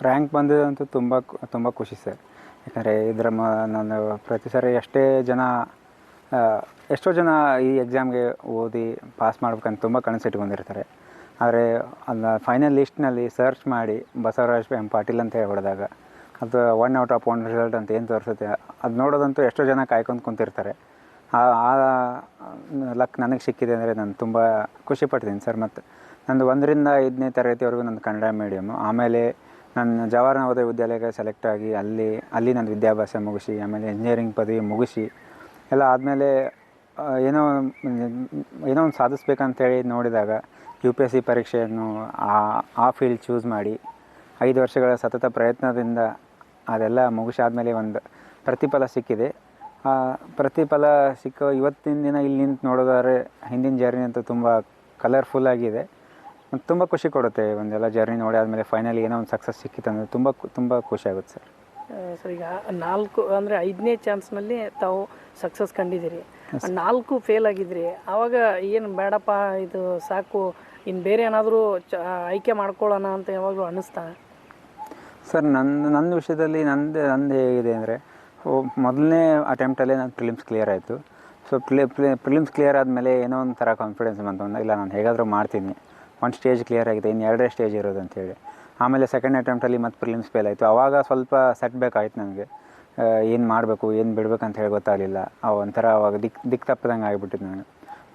Rank ಬಂದಿದಂತೂ ತುಂಬ ಖುಷಿ sir. ಯಾಕಂದರೆ ನಾನು ಪ್ರತಿ ಸಾರಿ ಎಷ್ಟೋ ಜನ ಈ ಎಕ್ಸಾಮ್ಗೆ ಓದಿ ಪಾಸ್ ಮಾಡ್ಬೇಕಂತ ತುಂಬ ಕನಸಿಟ್ಕೊಂಡಿರ್ತಾರೆ. ಆದರೆ ಅದನ್ನ ಫೈನಲ್ ಲಿಸ್ಟ್ನಲ್ಲಿ ಸರ್ಚ್ ಮಾಡಿ ಬಸವರಾಜ್ ಎಂ ಪಾಟೀಲ್ ಅಂತ ಹೇಳಿ ಹೊಡೆದಾಗ ಅದು 1/1 ರಿಸಲ್ಟ್ ಅಂತ ಏನು ತೋರಿಸುತ್ತೆ, ಅದು ನೋಡೋದಂತೂ ಎಷ್ಟೋ ಜನ ಕಾಯ್ಕೊಂಡು ಕುಂತಿರ್ತಾರೆ. ಆ ಲಕ್ ನನಗೆ ಸಿಕ್ಕಿದೆ ಅಂದರೆ ನಾನು ತುಂಬ ಖುಷಿಪಡ್ತೀನಿ ಸರ್. ಮತ್ತು ನಂದು 1ರಿಂದ 5ನೇ ತರಗತಿವರೆಗೂ ನಂದು ಕನ್ನಡ ಮೀಡಿಯಮ್ಮು. ಆಮೇಲೆ ನಾನು ಜವಾಹರ್ ನವೋದಯ ವಿದ್ಯಾಲಯಕ್ಕೆ ಸೆಲೆಕ್ಟ್ ಆಗಿ ಅಲ್ಲಿ ನನ್ನ ವಿದ್ಯಾಭ್ಯಾಸ ಮುಗಿಸಿ, ಆಮೇಲೆ ಇಂಜಿನಿಯರಿಂಗ್ ಪದವಿ ಮುಗಿಸಿ ಎಲ್ಲ ಆದಮೇಲೆ ಏನೋ ಒಂದು ಸಾಧಿಸ್ಬೇಕಂತೇಳಿ ನೋಡಿದಾಗ UPSC ಪರೀಕ್ಷೆಯನ್ನು ಆ ಫೀಲ್ಡ್ ಚೂಸ್ ಮಾಡಿ 5 ವರ್ಷಗಳ ಸತತ ಪ್ರಯತ್ನದಿಂದ ಅದೆಲ್ಲ ಮುಗಿಸಾದ್ಮೇಲೆ ಒಂದು ಪ್ರತಿಫಲ ಸಿಕ್ಕಿದೆ. ಆ ಪ್ರತಿಫಲ ಇವತ್ತಿನ ದಿನ ಇಲ್ಲಿ ನಿಂತು ನೋಡೋದಾದ್ರೆ ಹಿಂದಿನ ಜರ್ನಿ ಅಂತೂ ತುಂಬ ಕಲರ್ಫುಲ್ ಆಗಿದೆ ಮತ್ತು ತುಂಬ ಖುಷಿ ಕೊಡುತ್ತೆ. ಒಂದೆಲ್ಲ ಜರ್ನಿ ನೋಡಿ ಆದಮೇಲೆ ಫೈನಲಿ ಏನೋ ಒಂದು ಸಕ್ಸಸ್ ಸಿಕ್ಕಿತ್ತು ಅಂದರೆ ತುಂಬ ಖುಷಿ ಆಗುತ್ತೆ ಸರ್. ಸರ್, ಈಗ 5ನೇ ಚಾನ್ಸ್ನಲ್ಲಿ ತಾವು ಸಕ್ಸಸ್ ಕಂಡಿದ್ದೀರಿ, 4 ಫೇಲ್ ಆಗಿದ್ರಿ. ಆವಾಗ ಏನು ಬೇಡಪ್ಪ ಇದು ಸಾಕು, ಇನ್ನು ಬೇರೆ ಏನಾದರೂ ಆಯ್ಕೆ ಮಾಡ್ಕೊಳ್ಳೋಣ ಅಂತ ಯಾವಾಗಲೂ ಅನ್ನಿಸ್ತಾ? ಸರ್, ನನ್ನ ವಿಷಯದಲ್ಲಿ ನಂದು ಹೇಗಿದೆ ಅಂದರೆ, ಮೊದಲನೇ ಅಟೆಂಪ್ಟಲ್ಲೇ ನಾನು ಪ್ರಿಲಿಮ್ಸ್ ಕ್ಲಿಯರ್ ಆಯಿತು. ಸೊ ಪ್ರಿಲಿಮ್ಸ್ ಕ್ಲಿಯರ್ ಆದಮೇಲೆ ಏನೋ ಒಂಥರ ಕಾನ್ಫಿಡೆನ್ಸ್ ಬಂತು. ಇಲ್ಲ, ನಾನು ಹೇಗಾದರೂ ಮಾಡ್ತೀನಿ, ಒಂದು ಸ್ಟೇಜ್ ಕ್ಲಿಯರ್ ಆಗಿದೆ, ಇನ್ನು 2 ಸ್ಟೇಜ್ ಇರೋದು ಅಂತೇಳಿ. ಆಮೇಲೆ ಸೆಕೆಂಡ್ ಅಟೆಂಪ್ಟಲ್ಲಿ ಮತ್ತೆ ಪ್ರಿಲಿಮ್ಸ್ ಫೇಲ್ ಆಯಿತು. ಆವಾಗ ಸ್ವಲ್ಪ ಸೆಟ್ ಆಯಿತು ನನಗೆ. ಏನು ಮಾಡಬೇಕು ಏನು ಬಿಡಬೇಕು ಅಂತ ಹೇಳಿ ಗೊತ್ತಾಗಲಿಲ್ಲ. ಒಂಥರ ಅವಾಗ ದಿಕ್ಕು ತಪ್ಪದಂಗೆ ಆಗಿಬಿಟ್ಟಿದ್ದು ನನಗೆ.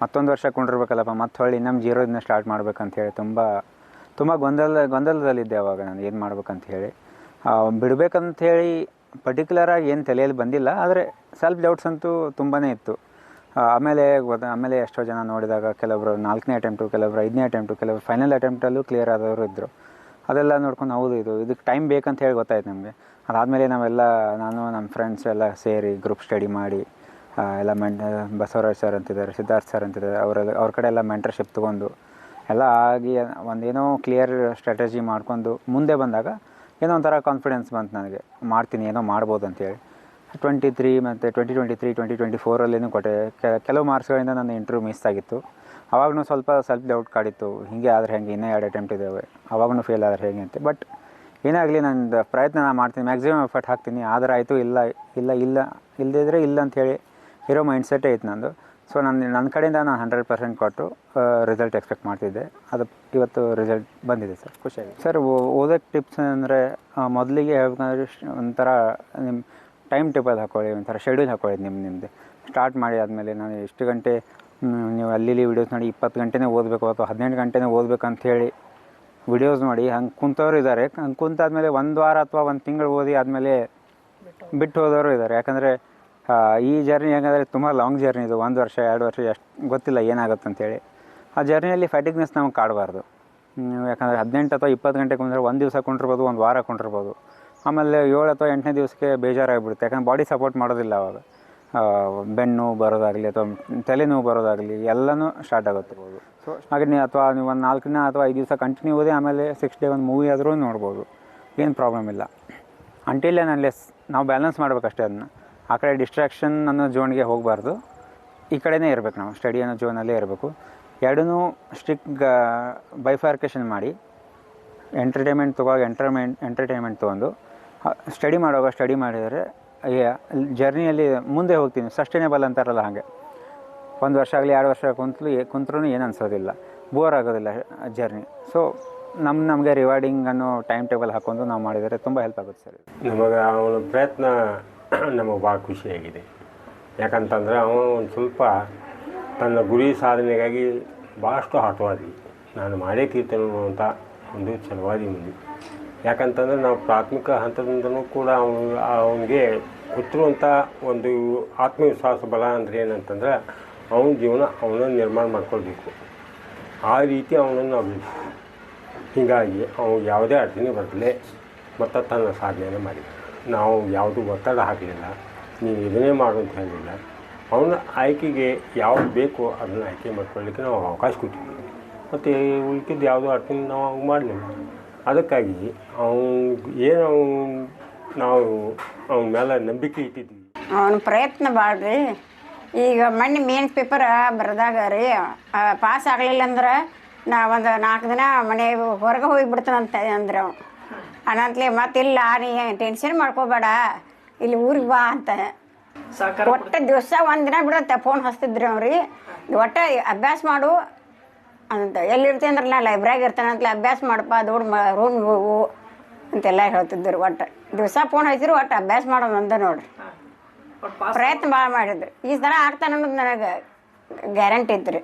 ಮತ್ತೊಂದು ವರ್ಷ ಕೊಂಡಿರ್ಬೇಕಲ್ಲಪ್ಪ, ಮತ್ತೆ ಹೊಳ್ಳಿ ನಮ್ಮ ಜೀರೋದಿಂದ ಸ್ಟಾರ್ಟ್ ಮಾಡ್ಬೇಕಂತೇಳಿ ತುಂಬ ಗೊಂದಲದಲ್ಲಿದ್ದೆ ಅವಾಗ ನಾನು ಏನು ಮಾಡ್ಬೇಕಂತ ಹೇಳಿ. ಬಿಡಬೇಕಂಥೇಳಿ ಪರ್ಟಿಕ್ಯುಲರಾಗಿ ಏನು ತಲೆಯಲ್ಲಿ ಬಂದಿಲ್ಲ, ಆದರೆ ಸೆಲ್ಫ್ ಡೌಟ್ಸ್ ಅಂತೂ ತುಂಬಾ ಇತ್ತು. ಆಮೇಲೆ ಎಷ್ಟೋ ಜನ ನೋಡಿದಾಗ ಕೆಲವರು 4ನೇ ಅಟೆಂಪ್ಟು, ಕೆಲವರು 5ನೇ ಅಟೆಂಪ್ಟು, ಕೆಲವರು ಫೈನಲ್ ಅಟೆಂಪ್ಟಲ್ಲೂ ಕ್ಲಿಯರ್ ಆದವರು ಇದ್ದರು. ಅದೆಲ್ಲ ನೋಡ್ಕೊಂಡು ಹೌದು ಇದಕ್ಕೆ ಟೈಮ್ ಬೇಕಂತ ಹೇಳಿ ಗೊತ್ತಾಯ್ತು ನಮಗೆ. ಅದಾದಮೇಲೆ ನಾನು ನಮ್ಮ ಫ್ರೆಂಡ್ಸ್ ಎಲ್ಲ ಸೇರಿ ಗ್ರೂಪ್ ಸ್ಟಡಿ ಮಾಡಿ ಎಲ್ಲ ಬಸವರಾಜ್ ಸರ್ ಅಂತಿದ್ದಾರೆ, ಸಿದ್ಧಾರ್ಥ್ ಸರ್ ಅಂತಿದ್ದಾರೆ, ಅವ್ರ ಕಡೆ ಎಲ್ಲ ಮೆಂಟರ್ಶಿಪ್ ತೊಗೊಂಡು ಎಲ್ಲ ಆಗಿ ಒಂದೇನೋ ಕ್ಲಿಯರ್ ಸ್ಟ್ರಾಟಜಿ ಮಾಡ್ಕೊಂಡು ಮುಂದೆ ಬಂದಾಗ ಏನೋ ಒಂಥರ ಕಾನ್ಫಿಡೆನ್ಸ್ ಬಂತು ನನಗೆ, ಮಾಡ್ತೀನಿ, ಏನೋ ಮಾಡ್ಬೋದು ಅಂತೇಳಿ. 2023 ಮತ್ತು 2024 ಕೊಟ್ಟೆ. ಕೆಲವು ಮಾರ್ಕ್ಸ್ಗಳಿಂದ ನನ್ನ ಇಂಟರ್ವ್ಯೂ ಮಿಸ್ ಆಗಿತ್ತು. ಅವಾಗೂ ಸ್ವಲ್ಪ ಸೆಲ್ಫ್ ಡೌಟ್ ಕಾಡಿತ್ತು, ಹೀಗೆ ಆದರೆ ಹೆಂಗೆ, ಇನ್ನೂ 2 ಅಟೆಂಪ್ಟ್ ಇದ್ದಾವೆ, ಅವಾಗೂ ಫೇಲ್ ಆದರೆ ಹೇಗೆ ಅಂತ. ಬಟ್ ಏನಾಗಲಿ, ನಂದು ಪ್ರಯತ್ನ ನಾನು ಮಾಡ್ತೀನಿ, ಮ್ಯಾಕ್ಸಿಮಮ್ ಎಫರ್ಟ್ ಹಾಕ್ತೀನಿ. ಆದರೆ ಆಯಿತು, ಇಲ್ಲದಿದ್ದರೆ ಇಲ್ಲ ಅಂಥೇಳಿ ಇರೋ ಮೈಂಡ್ಸೆಟ್ಟೇ ಇತ್ತು ನಂದು. ಸೊ ನನ್ನ ಕಡೆಯಿಂದ ನಾನು 100% ಕೊಟ್ಟು ರಿಸಲ್ಟ್ ಎಕ್ಸ್ಪೆಕ್ಟ್ ಮಾಡ್ತಿದ್ದೆ. ಅದು ಇವತ್ತು ರಿಸಲ್ಟ್ ಬಂದಿದೆ ಸರ್, ಖುಷಿಯಾಗಿದೆ ಸರ್. ಓದೋಕ್ಕೆ ಟಿಪ್ಸ್ ಅಂದರೆ, ಮೊದಲಿಗೆ ಹೇಳ್ಬೇಕಂದ್ರೆ ಒಂಥರ ನಿಮ್ಮ ಟೈಮ್ ಟೇಬಲ್ ಹಾಕ್ಕೊಳ್ಳಿ, ಒಂಥರ ಶೆಡ್ಯೂಲ್ ಹಾಕ್ಕೊಳ್ಳಿ ನಿಮ್ಮದು. ಸ್ಟಾರ್ಟ್ ಮಾಡಿ ಆದಮೇಲೆ ನಾನು ಎಷ್ಟು ಗಂಟೆ ನೀವು ಅಲ್ಲಿ ವಿಡಿಯೋಸ್ ನೋಡಿ 20 ಗಂಟೆನೇ ಓದಬೇಕು ಅಥವಾ 18 ಗಂಟೆನೇ ಓದಬೇಕು ಅಂಥೇಳಿ ವಿಡಿಯೋಸ್ ನೋಡಿ ಹಂಗೆ ಕುಂತವರು ಇದ್ದಾರೆ. ಹಂಗೆ ಕುಂತಾದ್ಮೇಲೆ 1 ವಾರ ಅಥವಾ 1 ತಿಂಗಳು ಓದಿ ಆದಮೇಲೆ ಬಿಟ್ಟು ಹೋದವರು ಇದ್ದಾರೆ. ಯಾಕಂದರೆ ಈ ಜರ್ನಿ ಹೆಂಗಂದರೆ ತುಂಬ ಲಾಂಗ್ ಜರ್ನಿ ಇದು. 1 ವರ್ಷ 2 ವರ್ಷ ಎಷ್ಟು ಗೊತ್ತಿಲ್ಲ ಏನಾಗುತ್ತೆ ಅಂತೇಳಿ. ಆ ಜರ್ನಿಯಲ್ಲಿ ಫ್ಯಾಟಿಗ್ನೆಸ್ ನಮಗೆ ಕಾಡಬಾರ್ದು. ಯಾಕಂದರೆ 18 ಅಥವಾ 20 ಗಂಟೆ ಕುಂದ್ರೆ 1 ದಿವಸ ಕೊಂಡಿರ್ಬೋದು, 1 ವಾರ ಕೊಂಡಿರ್ಬೋದು. ಆಮೇಲೆ 7 ಅಥವಾ 8ನೇ ದಿವಸಕ್ಕೆ ಬೇಜಾರಾಗಿಬಿಡುತ್ತೆ. ಯಾಕಂದ್ರೆ ಬಾಡಿ ಸಪೋರ್ಟ್ ಮಾಡೋದಿಲ್ಲ ಅವಾಗ. ಬೆನ್ನು ಬರೋದಾಗಲಿ ಅಥವಾ ತಲೆನೋವು ಬರೋದಾಗಲಿ ಎಲ್ಲನೂ ಸ್ಟಾರ್ಟ್ ಆಗುತ್ತೆ. ಸೊ ಹಾಗೆ ನೀವು ಒಂದು 4 ದಿನ ಅಥವಾ 5 ದಿವಸ ಕಂಟಿನ್ಯೂ ಓದಿ ಆಮೇಲೆ 6 ಡೇ ಒಂದು ಮೂವಿ ಆದರೂ ನೋಡ್ಬೋದು, ಏನು ಪ್ರಾಬ್ಲಮ್ ಇಲ್ಲ. ಅಂಟಿಲ್ ಆ್ಯಂಡ್ ಅನ್ಲೆಸ್ ನಾವು ಬ್ಯಾಲೆನ್ಸ್ ಮಾಡಬೇಕಷ್ಟೇ ಅದನ್ನು. ಆ ಕಡೆ ಡಿಸ್ಟ್ರಾಕ್ಷನ್ ಅನ್ನೋ ಝೋನ್ಗೆ ಹೋಗಬಾರ್ದು, ಈ ಕಡೆನೇ ಇರಬೇಕು, ನಾವು ಸ್ಟಡಿ ಅನ್ನೋ ಝೋನಲ್ಲೇ ಇರಬೇಕು. ಎರಡನ್ನೂ ಸ್ಟ್ರಿಕ್ಟ್ ಬೈಫಾರ್ಕೇಷನ್ ಮಾಡಿ ಎಂಟರ್ಟೈನ್ಮೆಂಟ್ ಎಂಟರ್ಟೈನ್ಮೆಂಟ್ ತೊಗೊಂಡು ಸ್ಟಡಿ ಮಾಡುವಾಗ ಸ್ಟಡಿ ಮಾಡಿದರೆ ಜರ್ನಿಯಲ್ಲಿ ಮುಂದೆ ಹೋಗ್ತೀನಿ. ಸಸ್ಟೈನೇಬಲ್ ಅಂತಾರಲ್ಲ ಹಾಗೆ, 1 ವರ್ಷ ಆಗಲಿ 2 ವರ್ಷ ಕುಂತ್ರೂ ಏನು ಅನಿಸೋದಿಲ್ಲ, ಬೋರ್ ಆಗೋದಿಲ್ಲ ಜರ್ನಿ. ಸೊ ನಮಗೆ ರಿವಾರ್ಡಿಂಗ್ ಅನ್ನೋ ಟೈಮ್ ಟೇಬಲ್ ಹಾಕ್ಕೊಂಡು ನಾವು ಮಾಡಿದರೆ ತುಂಬ ಹೆಲ್ಪ್ ಆಗುತ್ತೆ ಸರ್. ನಮಗೆ ಅವನ ಪ್ರಯತ್ನ ನಮಗೆ ಭಾಳ ಖುಷಿಯಾಗಿದೆ. ಯಾಕಂತಂದರೆ ಅವನು ಒಂದು ಸ್ವಲ್ಪ ತನ್ನ ಗುರಿ ಸಾಧನೆಗಾಗಿ ಭಾಳಷ್ಟು ಹಠವಾದಿ. ನಾನು ಮಾಡೇ ತೀರ್ತೀನಿ ಅಂತ ಒಂದು ಛಲವಾದಿ ಮುಂದೆ. ಯಾಕಂತಂದರೆ ನಾವು ಪ್ರಾಥಮಿಕ ಹಂತದಿಂದಲೂ ಕೂಡ ಅವನಿಗೆ ಗೊತ್ತಿರುವಂಥ ಒಂದು ಆತ್ಮವಿಶ್ವಾಸ ಬಲ ಅಂದರೆ ಏನಂತಂದ್ರೆ, ಅವನ ಜೀವನ ಅವನನ್ನು ನಿರ್ಮಾಣ ಮಾಡ್ಕೊಳ್ಬೇಕು. ಆ ರೀತಿ ಅವನನ್ನು ನಾವು ಬೆಳೆಸಿ, ಹೀಗಾಗಿ ಅವನು ಯಾವುದೇ ಅಡಚಣೆ ಬರಲೇ ಮತ್ತು ತನ್ನ ಸಾಧನೆಯನ್ನು ಮಾಡಿದ. ನಾವು ಯಾವುದೂ ಒತ್ತಡ ಹಾಕಲಿಲ್ಲ, ನೀವು ಇದನ್ನೇ ಮಾಡು ಅಂತ ಹೇಳಿಲ್ಲ. ಅವನ ಆಯ್ಕೆಗೆ ಯಾವ್ದು ಬೇಕೋ ಅದನ್ನು ಆಯ್ಕೆ ಮಾಡ್ಕೊಳ್ಳಿಕ್ಕೆ ನಾವು ಅವಕಾಶ ಕೊಟ್ಟಿದ್ದೀವಿ. ಮತ್ತು ಉಳ್ಕಿದ್ದು ಯಾವುದೋ ಅಡಚಣೆ ನಾವು ಮಾಡಲಿಲ್ಲ. ಅದಕ್ಕಾಗಿ ನಾವು ಅವನ ಮೇಲೆ ನಂಬಿಕೆ ಇಟ್ಟಿದ್ವಿ. ಅವನ ಪ್ರಯತ್ನ ಭಾಳ ಈಗ ಮೊನ್ನೆ ಮೇನ್ ಪೇಪರ್ ಬರೆದಾಗ ರೀ ಪಾಸ್ ಆಗಲಿಲ್ಲ ಅಂದ್ರೆ ನಾ ಒಂದು 4 ದಿನ ಮನೆ ಹೊರಗೆ ಹೋಗಿಬಿಡ್ತಾನಂತ ಅಂದ್ರೆ ಅನಂತಲೇ ಮತ್ತಿಲ್ಲ ನೀ ಟೆನ್ಷನ್ ಮಾಡ್ಕೋಬೇಡ ಇಲ್ಲಿ ಊರಿಗೆ ಬಾ ಅಂತ ಸಹಕಾರ ಒಟ್ಟು ದಿವಸ ಒಂದಿನ ಬಿಡುತ್ತೆ ಫೋನ್ ಹಚ್ತಿದ್ರಿ ಅವ್ರಿ ಒಟ್ಟು ಅಭ್ಯಾಸ ಮಾಡು ಅಂತ ಎಲ್ಲಿರ್ತೀನಿ ಅಂದ್ರೆ ನಾ ಲೈಬ್ರರಿಯಾಗ ಇರ್ತಾನೆ ಅಂತಲೇ ಅಭ್ಯಾಸ ಮಾಡಪ್ಪ ದೊಡ್ಡ ರೂಮ್ಗೆ ಹೋಗು ಅಂತೆಲ್ಲ ಹೇಳ್ತಿದ್ರು ಒಟ್ಟು ದಿವಸ ಫೋನ್ ಹಚ್ಚಿದ್ರು ಒಟ್ಟು ಅಭ್ಯಾಸ ಮಾಡೋದು ಅಂದ ನೋಡ್ರಿ ಒಟ್ಟು ಪಾಸ್ ಪ್ರಯತ್ನ ಭಾಳ ಮಾಡಿದ್ರು ಈ ಥರ ಆಗ್ತಾನೆ ಅನ್ನೋದು ನನಗೆ ಗ್ಯಾರಂಟಿ ಇತ್ತು ರೀ